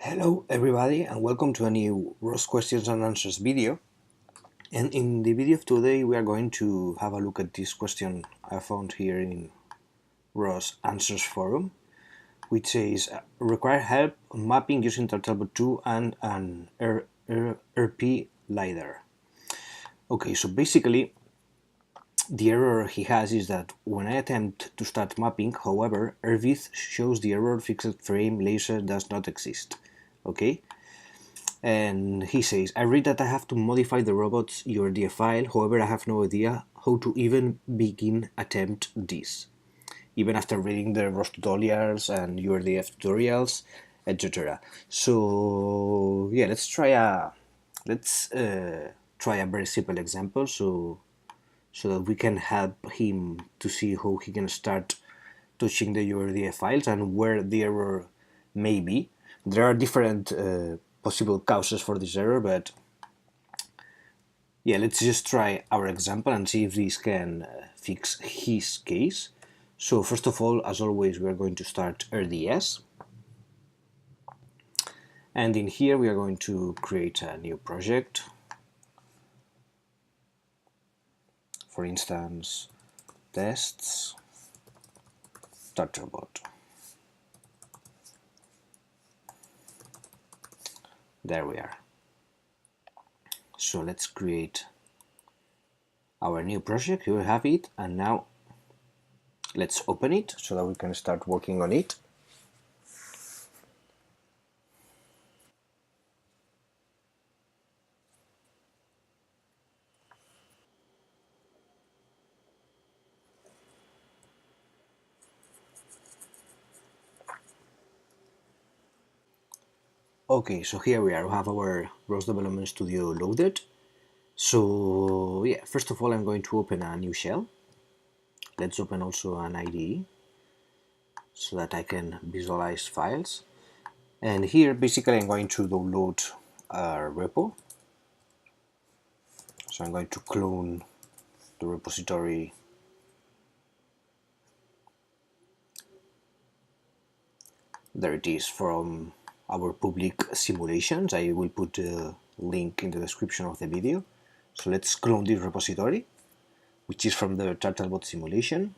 Hello everybody and welcome to a new ROS questions and answers video. And in the video of today we are going to have a look at this question I found here in ROS Answers forum, which says require help on mapping using Turtlebot 2 and an RP LiDAR. Okay, so basically the error he has is that when I attempt to start mapping, however, RVith shows the error fixed frame laser does not exist. Okay, and he says, I read that I have to modify the robot's URDF file, however I have no idea how to even begin attempt this, even after reading the ROS tutorials and URDF tutorials, etc. So yeah, let's try a very simple example so that we can help him to see how he can start touching the URDF files and where the error may be. There are different possible causes for this error, but yeah, let's just try our example and see if this can fix his case. So first of all, as always, we are going to start RDS. And in here we are going to create a new project. For instance, tests Turtlebot. There we are. So let's create our new project. You have it, and now let's open it so that we can start working on it. Okay, so here we are. We have our ROS Development Studio loaded. So yeah, first of all, I'm going to open a new shell. Let's open also an IDE so that I can visualize files. And here, basically, I'm going to download a repo. So I'm going to clone the repository. There it is from our public simulations. I will put a link in the description of the video. So let's clone this repository, which is from the Turtlebot simulation,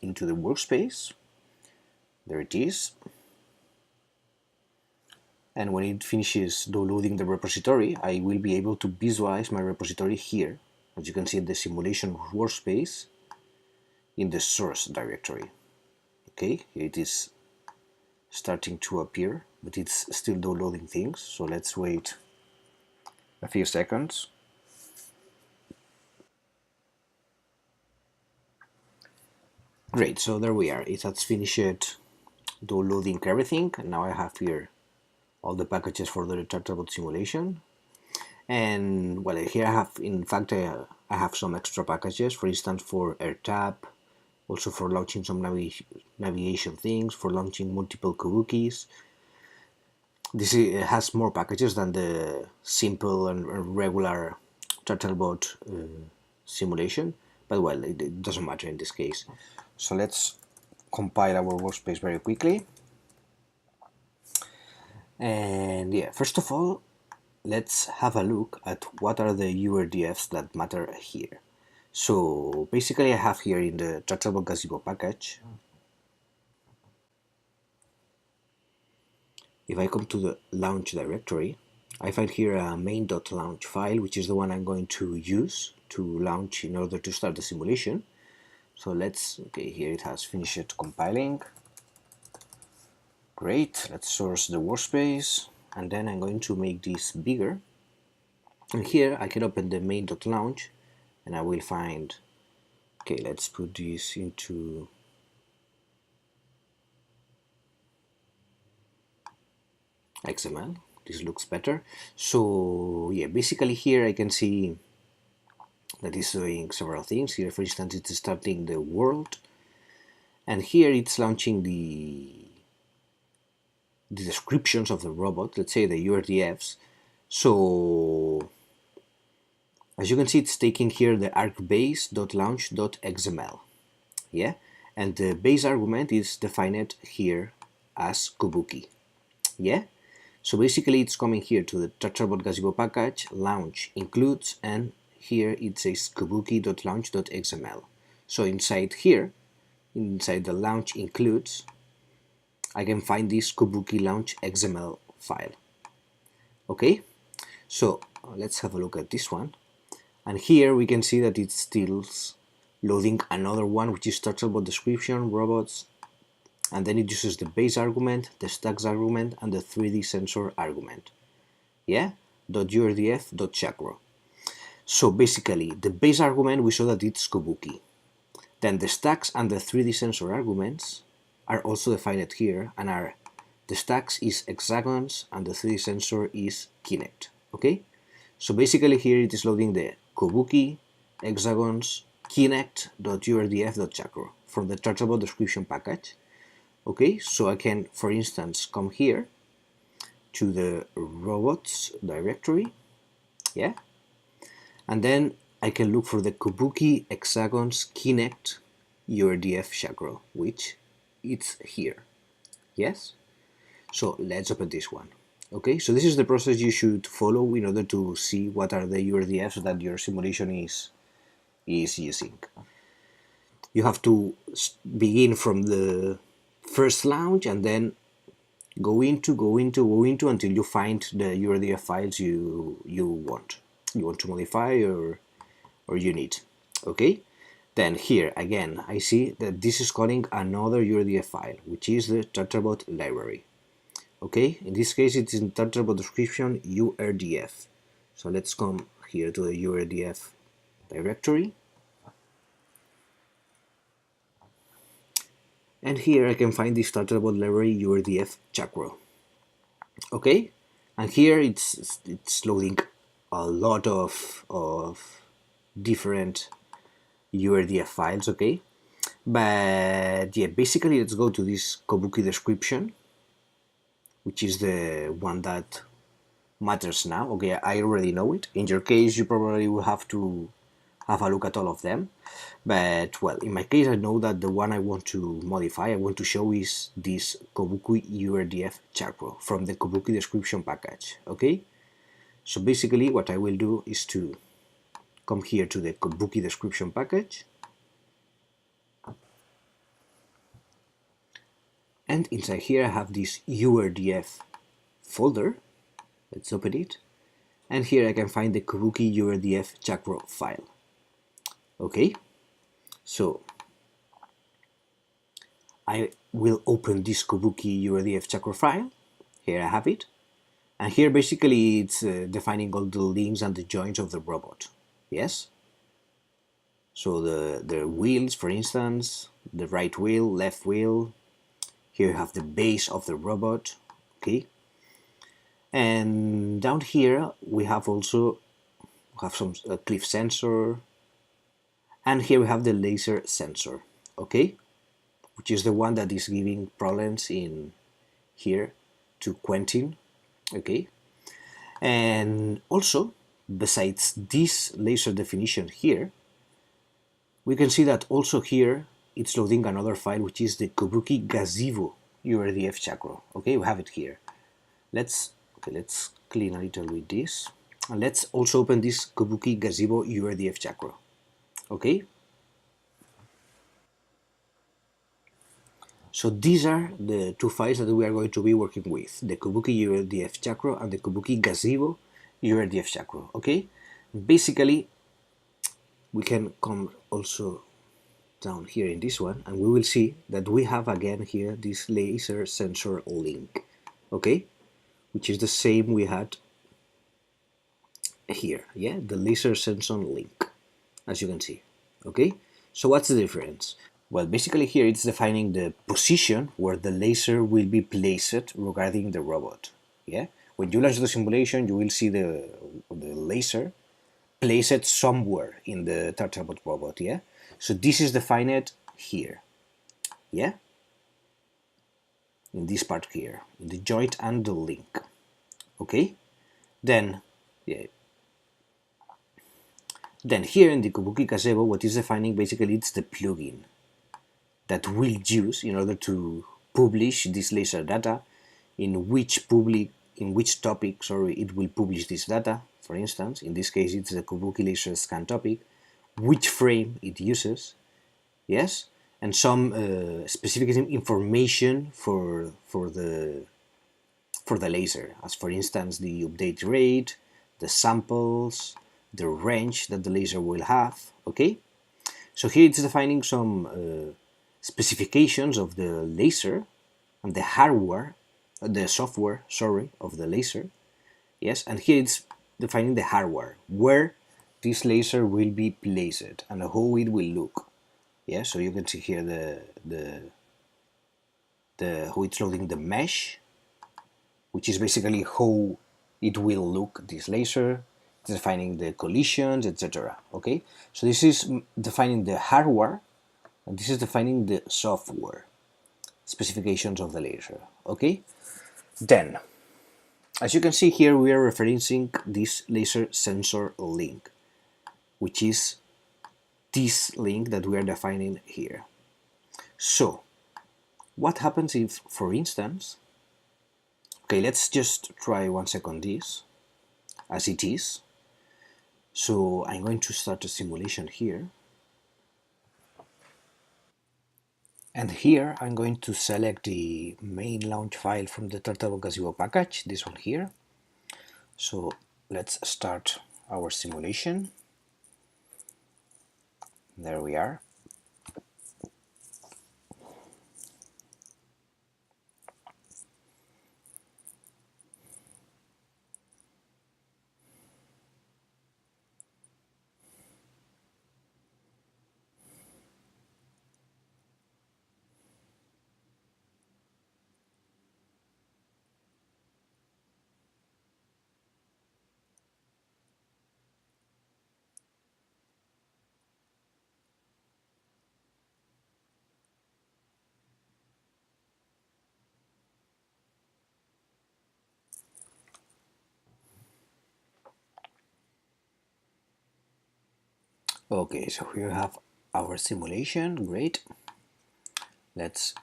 into the workspace. There it is. And when it finishes downloading the repository, I will be able to visualize my repository here, as you can see in the simulation workspace, in the source directory. Okay, here it is starting to appear, but it's still downloading things, so let's wait a few seconds. Great, so there we are. It has finished downloading everything, and now I have here all the packages for the Turtlebot simulation. And well, here I have, in fact, I have some extra packages, for instance, for AirTap, also for launching some navigation things, for launching multiple kabukis. This has more packages than the simple and regular Turtlebot simulation, but well, it doesn't matter in this case. So let's compile our workspace very quickly. And yeah, first of all, let's have a look at what are the URDFs that matter here. So basically I have here in the Turtlebot Gazebo package, if I come to the launch directory, I find here a main.launch file, which is the one I'm going to use to launch in order to start the simulation. So let's, okay, here it has finished compiling. Great, let's source the workspace, and then I'm going to make this bigger. And here I can open the main.launch, and I will find, okay, let's put this into XML. This looks better. So yeah, basically here I can see that it's doing several things. Here, for instance, it's starting the world, and here it's launching the descriptions of the robot, let's say the URDFs. So as you can see, it's taking here the argbase.launch.xml. Yeah, and the base argument is defined here as kabuki. Yeah, So basically it's coming here to the TurtleBot gazebo package, launch includes, and here it says kabuki.launch.xml. So inside here, inside the launch includes, I can find this kabuki launch XML file. Okay, so let's have a look at this one. And here we can see that it's still loading another one, which is TurtleBot description, robots, and then it uses the base argument, the stacks argument, and the 3D sensor argument. Yeah, .urdf.chakra. So basically, the base argument, we saw that it's kabuki. Then the stacks and the 3D sensor arguments are also defined here, and are the stacks is hexagons and the 3D sensor is Kinect. Okay, so basically here it is loading the kabuki hexagons Kinect.urdf.chakra from the TurtleBot description package. Okay, so I can, for instance, come here to the robots directory, yeah, and then I can look for the kabuki hexagons Kinect urdf chakra, which it's here. Yes, so let's open this one. Okay, so this is the process you should follow in order to see what are the URDFs that your simulation is using. You have to begin from the first launch and then go into until you find the URDF files you want to modify or you need. Okay, then here again I see that this is calling another URDF file, which is the TurtleBot library. Okay, in this case it's in TurtleBot description URDF. So let's come here to the URDF directory, and here I can find this TurtleBot library URDF chakra. Okay, and here it's loading a lot of different URDF files. Okay, but yeah, basically let's go to this kabuki description, which is the one that matters now. Okay, I already know it. In your case, you probably will have to have a look at all of them. But, well, in my case, I know that the one I want to modify, I want to show is this kabuki URDF chakra from the kabuki description package. Okay? So basically, what I will do is to come here to the kabuki description package. And inside here I have this URDF folder. Let's open it. And here I can find the kabuki URDF chakra file. Okay, so I will open this kabuki URDF chakra file. Here I have it. And here basically it's defining all the links and the joints of the robot. Yes? So the wheels, for instance, the right wheel, left wheel. Here you have the base of the robot, okay? And down here we have also some cliff sensor, and here we have the laser sensor, okay? Which is the one that is giving problems in here to Quentin, okay? And also, besides this laser definition here, we can see that also here it's loading another file, which is the kabuki gazebo URDF chakra. Okay, we have it here. Let's clean a little with this, and let's also open this kabuki gazebo URDF chakra. Okay. So these are the two files that we are going to be working with: the kabuki URDF chakra and the kabuki gazebo URDF chakra. Okay. Basically, we can come also down here in this one, and we will see that we have again here this laser sensor link, okay, which is the same we had here, yeah, the laser sensor link, as you can see. Okay, so what's the difference? Well, basically here it's defining the position where the laser will be placed regarding the robot. Yeah, when you launch the simulation, you will see the laser placed somewhere in the TurtleBot robot. Yeah, so this is defined here. Yeah, in this part here, in the joint and the link. Okay, then yeah. Then here in the kabuki gazebo, what is defining basically it's the plugin that we'll use in order to publish this laser data in which public in which topic, sorry, it will publish this data. For instance, in this case, it's the Kabuki laser scan topic, which frame it uses, yes, and some specific information for the laser, as for instance the update rate, the samples, the range that the laser will have. Okay, so here it's defining some specifications of the laser and the hardware, the software, sorry, of the laser. Yes, and here it's defining the hardware, where this laser will be placed and how it will look. Yeah, so you can see here how it's loading the mesh, which is basically how it will look, this laser. It's defining the collisions, etc. Okay, so this is defining the hardware, and this is defining the software specifications of the laser. Okay, then as you can see here, we are referencing this laser sensor link, which is this link that we are defining here. So what happens if, for instance, okay, let's just try 1 second this as it is. So I'm going to start a simulation here. And here I'm going to select the main launch file from the Turtle Gazebo package, this one here. So let's start our simulation. There we are. Okay, so here we have our simulation, great. Let's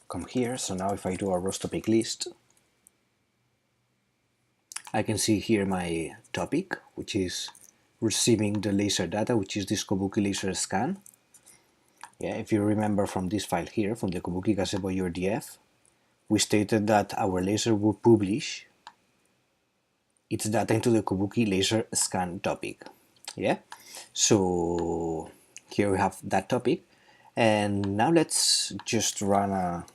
come here. So now if I do a ROS topic list, I can see here my topic, which is receiving the laser data, which is this Kabuki laser scan. Yeah, if you remember from this file here, from the Kabuki Gazebo URDF, we stated that our laser will publish its data into the Kabuki laser scan topic. Yeah, so here we have that topic, and now let's just run a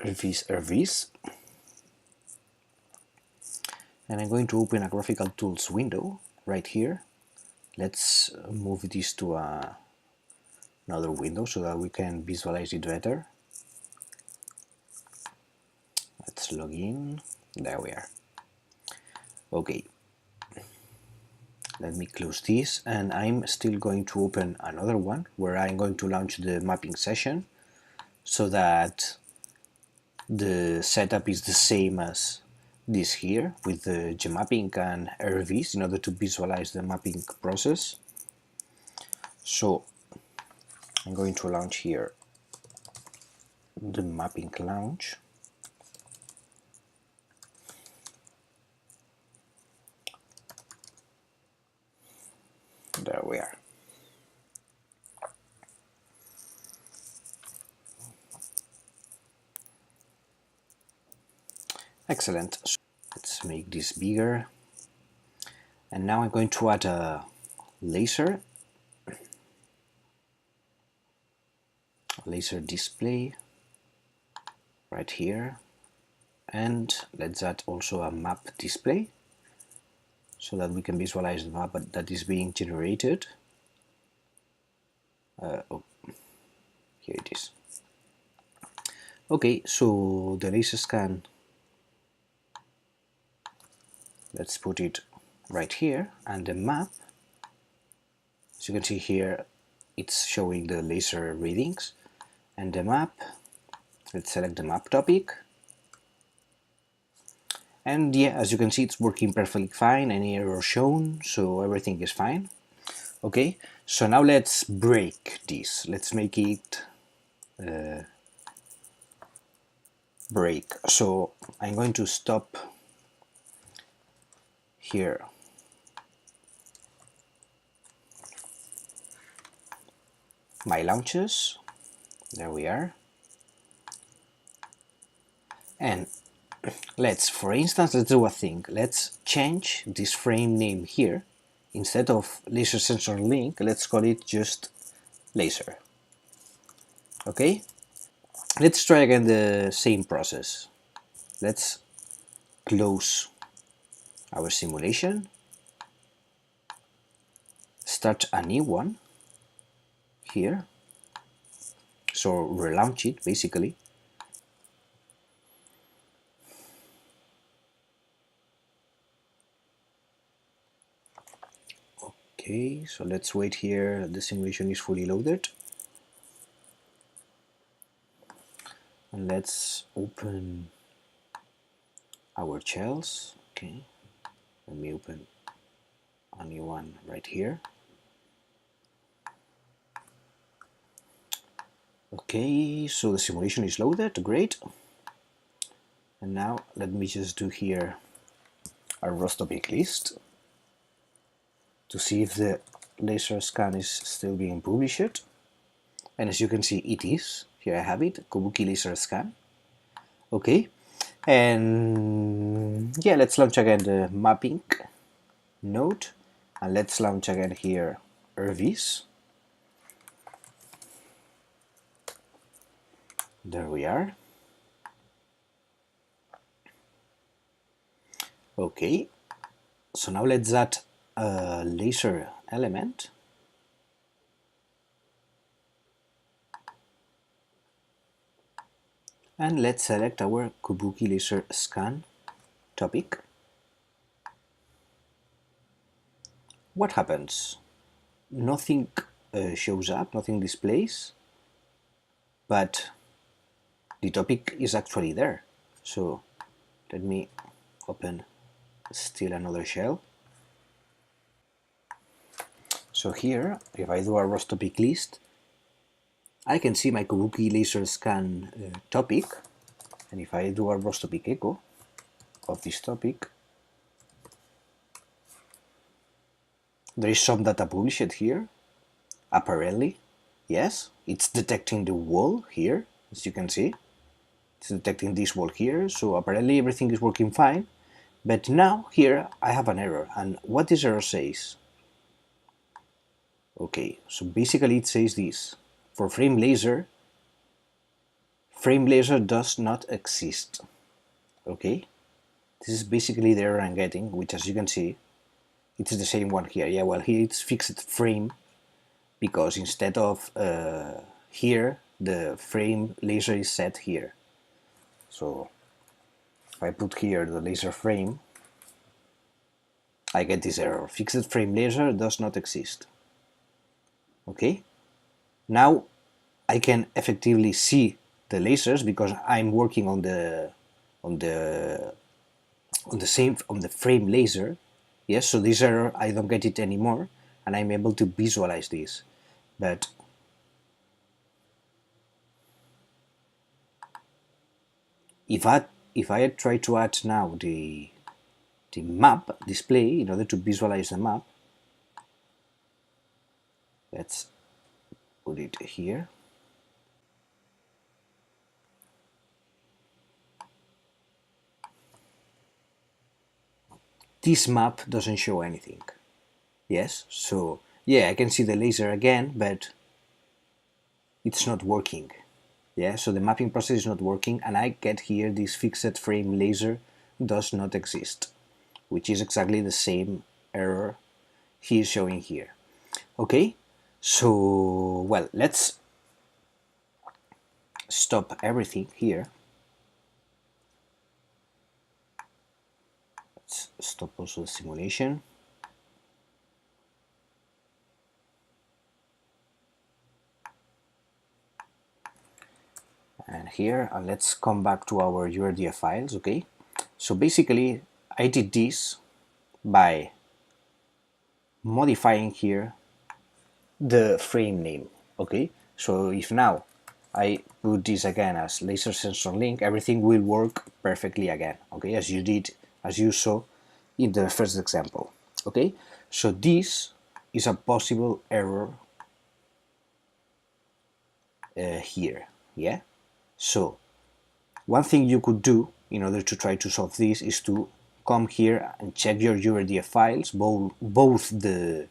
RVs, and I'm going to open a graphical tools window right here. Let's move this to another window so that we can visualize it better. Let's log in. There we are. Okay, let me close this, and I'm still going to open another one where I'm going to launch the mapping session so that the setup is the same as this here with the gmapping and RVs in order to visualize the mapping process. So I'm going to launch here the mapping launch. There we are. Excellent. So let's make this bigger. And now I'm going to add a laser display right here. And let's add also a map display so that we can visualize the map that is being generated. Oh, here it is. Okay, so the laser scan, let's put it right here, and the map, as you can see here, it's showing the laser readings, and the map, let's select the map topic, and yeah, as you can see, it's working perfectly fine, any error shown, so everything is fine. Okay, so now let's break this. Let's make it break. So I'm going to stop here. My launches, there we are. And for instance, let's do a thing. Let's change this frame name here. Instead of laser sensor link, let's call it just laser. Okay? Let's try again the same process. Let's close our simulation, start a new one here, so relaunch it basically. Okay, so let's wait here, the simulation is fully loaded. And let's open our shells. Okay, let me open a new one right here. Okay, so the simulation is loaded, great. And now let me just do here a ROS topic list to see if the laser scan is still being published. And as you can see, it is. Here I have it, Kabuki laser scan. Okay, and yeah, let's launch again the mapping node, and let's launch again here RVs. There we are. Okay, so now let's add a laser element. And let's select our Kabuki laser scan topic. What happens? Nothing shows up, nothing displays, but the topic is actually there. So let me open still another shell. So here, if I do a ROS topic list, I can see my Kabuki laser scan topic, and if I do a ROS topic echo of this topic, there is some data published here, apparently. Yes, it's detecting the wall here, as you can see. It's detecting this wall here, so apparently everything is working fine. But now here I have an error, and what this error says? Okay, so basically it says this: for frame laser does not exist. Okay, this is basically the error I'm getting, which, as you can see, it's the same one here. Yeah, well, here it's fixed frame, because instead of here, the frame laser is set here. So if I put here the laser frame, I get this error: fixed frame laser does not exist. Okay, now I can effectively see the lasers because I'm working on the frame laser. Yes, so this error, I don't get it anymore, and I'm able to visualize this. But if I try to add now the map display in order to visualize the map, let's put it here. This map doesn't show anything. Yes, so yeah, I can see the laser again, but it's not working. Yeah, so the mapping process is not working, and I get here this fixed frame laser does not exist, which is exactly the same error he is showing here. Okay, so well, let's stop everything here. Let's stop also the simulation. And here, and let's come back to our URDF files, okay? So basically, I did this by modifying here the frame name, okay? So if now I put this again as laser sensor link, everything will work perfectly again, okay, as you saw in the first example. Okay, so this is a possible error here. Yeah, so one thing you could do in order to try to solve this is to come here and check your URDF files, both the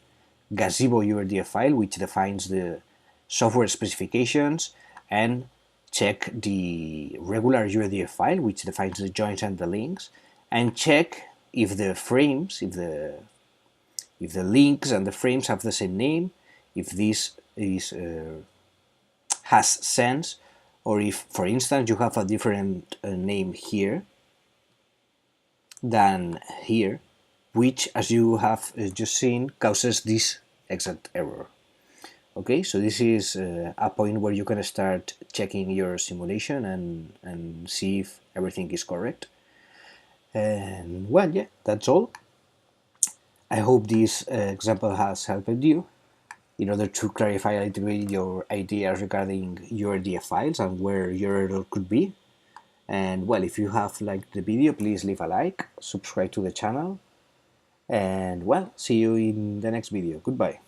gazebo URDF file, which defines the software specifications, and check the regular URDF file, which defines the joins and the links, and check if the frames, if the links and the frames have the same name, if this is has sense, or if, for instance, you have a different name here than here, which, as you have just seen, causes this exact error. Okay, so this is a point where you can start checking your simulation and see if everything is correct. And well, yeah, that's all. I hope this example has helped you in order to clarify a little bit your ideas regarding your DF files and where your error could be. And well, if you have liked the video, please leave a like, subscribe to the channel, and well, see you in the next video. Goodbye.